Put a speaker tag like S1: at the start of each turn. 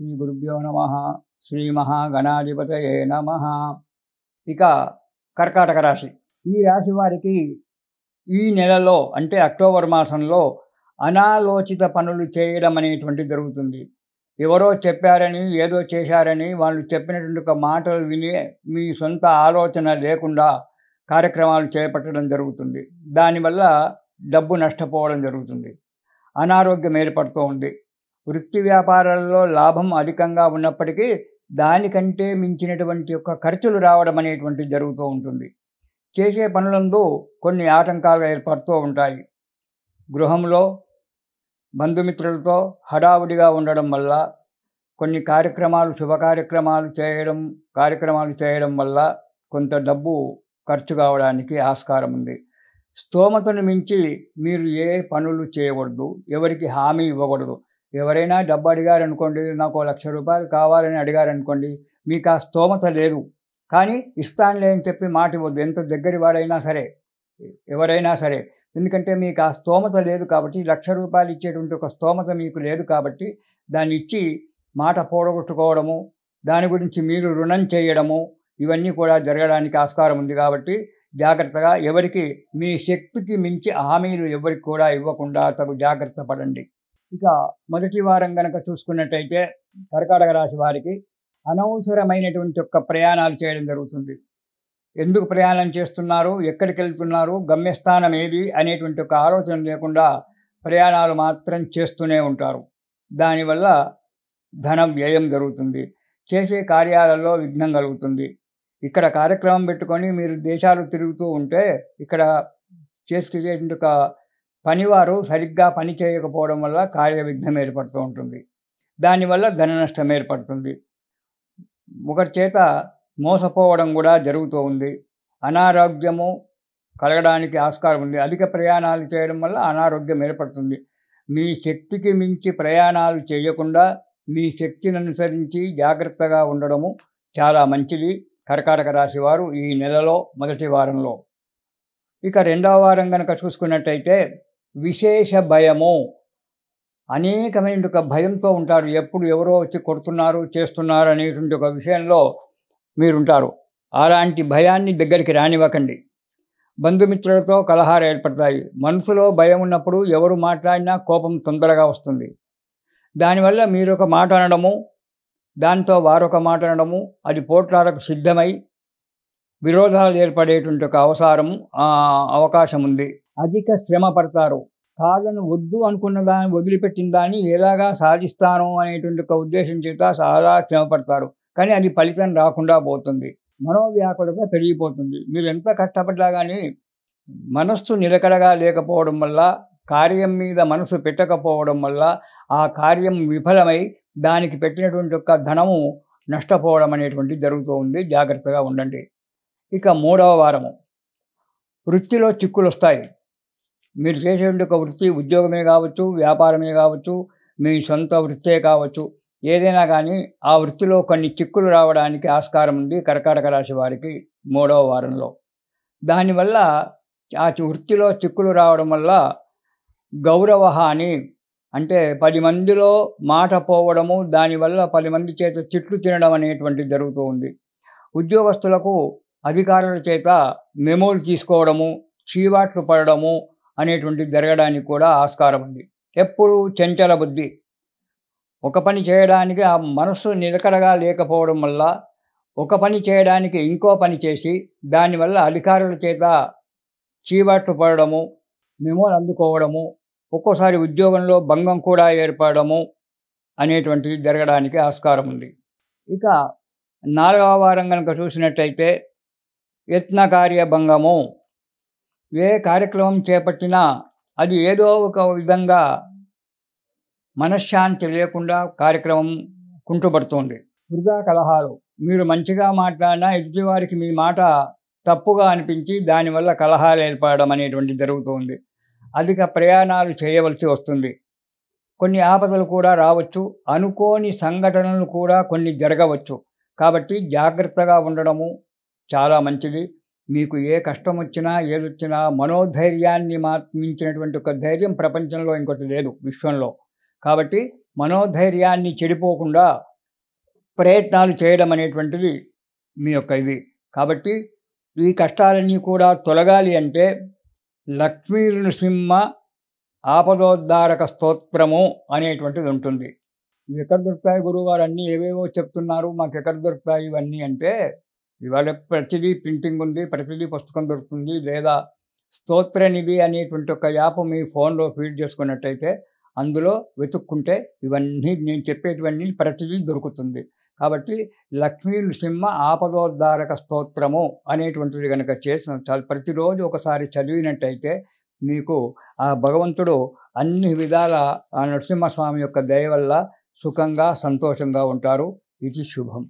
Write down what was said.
S1: శ్రీ గురుభ్యో నమ. శ్రీ మహాగణాధిపతయే నమ. ఇక కర్కాటక రాశి. ఈ రాశి వారికి ఈ నెలలో అంటే అక్టోబర్ మాసంలో అనాలోచిత పనులు చేయడం అనేటువంటిది జరుగుతుంది. ఎవరో చెప్పారని ఏదో చేశారని వాళ్ళు చెప్పినటువంటి ఒక మాటలు విని మీ సొంత ఆలోచన లేకుండా కార్యక్రమాలు చేపట్టడం జరుగుతుంది. దానివల్ల డబ్బు నష్టపోవడం జరుగుతుంది. అనారోగ్యం ఏర్పడుతూ ఉంది. వృత్తి వ్యాపారాల్లో లాభం అధికంగా ఉన్నప్పటికీ దానికంటే మించినటువంటి యొక్క ఖర్చులు రావడం అనేటువంటిది జరుగుతూ ఉంటుంది. చేసే పనులందు కొన్ని ఆటంకాలు ఏర్పడుతూ ఉంటాయి. గృహంలో బంధుమిత్రులతో హడావుడిగా ఉండడం వల్ల కొన్ని శుభ కార్యక్రమాలు చేయడం వల్ల కొంత డబ్బు ఖర్చు కావడానికి ఆస్కారం ఉంది. స్తోమతను మించి మీరు ఏ పనులు చేయకూడదు, ఎవరికి హామీ ఇవ్వకూడదు. ఎవరైనా డబ్బు అడిగారనుకోండి, నాకు 1,00,000 రూపాయలు కావాలని అడిగారనుకోండి, మీకు ఆ స్తోమత లేదు కానీ ఇస్తానులే అని చెప్పి మాట ఇవ్వద్దు. ఎంత దగ్గర వాడైనా సరే, ఎవరైనా సరే. ఎందుకంటే మీకు ఆ స్తోమత లేదు కాబట్టి, 1,00,000 రూపాయలు ఇచ్చేటువంటి ఒక స్తోమత మీకు లేదు కాబట్టి దాన్ని ఇచ్చి మాట పోగొట్టుకోవడము, దాని గురించి మీరు రుణం చేయడము, ఇవన్నీ కూడా జరగడానికి ఆస్కారం ఉంది. కాబట్టి జాగ్రత్తగా ఎవరికి మీ శక్తికి మించి హామీలు ఎవరికి కూడా ఇవ్వకుండా తగు జాగ్రత్త పడండి. ఇక మొదటి వారం కనుక చూసుకున్నట్టయితే కర్కాటక రాశి వారికి అనవసరమైనటువంటి యొక్క ప్రయాణాలు చేయడం జరుగుతుంది. ఎందుకు ప్రయాణం చేస్తున్నారు, ఎక్కడికి వెళ్తున్నారు, గమ్యస్థానం ఏది అనేటువంటి ఒక ఆలోచన లేకుండా ప్రయాణాలు మాత్రం చేస్తూనే ఉంటారు. దానివల్ల ధనం వ్యయం జరుగుతుంది. చేసే కార్యాలలో విఘ్నం కలుగుతుంది. ఇక్కడ కార్యక్రమం పెట్టుకొని మీరు దేశాలు తిరుగుతూ ఉంటే ఇక్కడ చేసేటువంటి ఒక పనివారు సరిగ్గా పని చేయకపోవడం వల్ల కార్య విఘ్నం ఏర్పడుతూ ఉంటుంది. దానివల్ల ధన నష్టం ఏర్పడుతుంది. ఒకరి చేత మోసపోవడం కూడా జరుగుతూ ఉంది. అనారోగ్యము కలగడానికి ఆస్కారం ఉంది. అధిక ప్రయాణాలు చేయడం వల్ల అనారోగ్యం ఏర్పడుతుంది. మీ శక్తికి మించి ప్రయాణాలు చేయకుండా మీ శక్తిని అనుసరించి జాగ్రత్తగా ఉండడము చాలా మంచిది కర్కాటక రాశి వారు ఈ నెలలో మొదటి వారంలో. ఇక రెండవ వారం కనుక చూసుకున్నట్టయితే విశేష భయము, అనేకమైన ఒక భయంతో ఉంటారు. ఎప్పుడు ఎవరో వచ్చి కొడుతున్నారు, చేస్తున్నారు అనేటువంటి ఒక విషయంలో మీరుంటారు. అలాంటి భయాన్ని దగ్గరికి రానివ్వకండి. బంధుమిత్రులతో కలహాలు ఏర్పడతాయి. మనసులో భయం ఉన్నప్పుడు ఎవరు మాట్లాడినా కోపం తొందరగా వస్తుంది. దానివల్ల మీరు ఒక మాట అనడము, దాంతో వారొక మాట అనడము, అది పోట్లాడకు సిద్ధమై విరోధాలు ఏర్పడేటువంటి ఒక అవకాశం ఉంది. అధిక శ్రమ పడతారు. కాళ్ళను వద్దు అనుకున్న దాన్ని వదిలిపెట్టిన దాన్ని ఎలాగా సాధిస్తాను అనేటువంటి ఒక ఉద్దేశం చేత చాలా శ్రమ పడతారు. కానీ అది ఫలితం రాకుండా పోతుంది. మనోవ్యాకులత పెరిగిపోతుంది. మీరు ఎంత కష్టపడ్డా కానీ మనస్సు నిలకడగా లేకపోవడం వల్ల, కార్యం మీద మనసు పెట్టకపోవడం వల్ల ఆ కార్యం విఫలమై దానికి పెట్టినటువంటి ఒక ధనము నష్టపోవడం అనేటువంటిది జరుగుతూ ఉంది. జాగ్రత్తగా ఉండండి. ఇక మూడవ వారము వృత్తిలో చిక్కులు వస్తాయి. మీరు చేసేటువంటి ఒక వృత్తి, ఉద్యోగమే కావచ్చు, వ్యాపారమే కావచ్చు, మీ సొంత వృత్తే కావచ్చు, ఏదైనా కానీ ఆ వృత్తిలో కొన్ని చిక్కులు రావడానికి ఆస్కారం ఉంది కర్కాటక రాశి వారికి మూడవ వారంలో. దానివల్ల ఆ వృత్తిలో చిక్కులు రావడం వల్ల గౌరవహాని, అంటే 10 మందిలో మాట పోవడము, దానివల్ల 10 మంది చేత తిట్లు తినడం అనేటువంటిది జరుగుతూ ఉంది. ఉద్యోగస్తులకు అధికారుల చేత మెమోలు తీసుకోవడము, చీవాట్లు పడడము అనేటువంటిది జరగడానికి కూడా ఆస్కారం ఉంది. ఎప్పుడు చంచల బుద్ధి, ఒక పని చేయడానికి ఆ మనస్సు నిలకడగా లేకపోవడం వల్ల ఒక పని చేయడానికి ఇంకో పని చేసి దానివల్ల అధికారుల చేత చీవాట్లు పడడము, మెమోలు అందుకోవడము, ఒక్కోసారి ఉద్యోగంలో భంగం కూడా ఏర్పడము అనేటువంటిది జరగడానికి ఆస్కారం ఉంది. ఇక నాలుగవ వారం కనుక చూసినట్టయితే యత్నకార్య భంగము. ఏ కార్యక్రమం చేపట్టినా అది ఏదో ఒక విధంగా మనశ్శాంతి లేకుండా కార్యక్రమం కుంటుపడుతుంది. వృధా కలహాలు. మీరు మంచిగా మాట్లాడినా ఎదుటివారికి మీ మాట తప్పుగా అనిపించి దానివల్ల కలహాలు ఏర్పడడం అనేటువంటిది జరుగుతుంది. అధిక ప్రయాణాలు చేయవలసి వస్తుంది. కొన్ని ఆపదలు కూడా రావచ్చు. అనుకోని సంఘటనలు కూడా కొన్ని జరగవచ్చు. కాబట్టి జాగ్రత్తగా ఉండడము చాలా మంచిది. మీకు ఏ కష్టం వచ్చినా ఏదొచ్చినా మనోధైర్యాన్ని మించినటువంటి ఒక ధైర్యం ప్రపంచంలో ఇంకోటి లేదు విశ్వంలో. కాబట్టి మనోధైర్యాన్ని చెడిపోకుండా ప్రయత్నాలు చేయడం అనేటువంటిది మీ యొక్క ఇది. కాబట్టి ఈ కష్టాలన్నీ కూడా తొలగాలి అంటే లక్ష్మీ నృసింహ ఆపదోద్ధారక స్తోత్రము అనేటువంటిది ఉంటుంది. ఇవి ఎక్కడ దొరుకుతాయి గురువుగారు, అన్నీ ఏవేవో చెప్తున్నారు, మాకు ఎక్కడ దొరుకుతాయి ఇవన్నీ అంటే, ఇవాళ ప్రతిదీ ప్రింటింగ్ ఉంది, ప్రతిదీ పుస్తకం దొరుకుతుంది. లేదా స్తోత్రనిధి అనేటువంటి ఒక యాప్ మీ ఫోన్లో ఫీడ్ చేసుకున్నట్టయితే అందులో వెతుక్కుంటే ఇవన్నీ నేను చెప్పేటివన్నీ ప్రతిదీ దొరుకుతుంది. కాబట్టి లక్ష్మీ నృసింహ ఆపదోద్ధారక స్తోత్రము అనేటువంటిది కనుక చేసిన ప్రతిరోజు ఒకసారి చదివినట్టయితే మీకు ఆ భగవంతుడు అన్ని విధాల ఆ నరసింహస్వామి యొక్క దయ వల్ల సుఖంగా సంతోషంగా ఉంటారు. ఇది శుభం.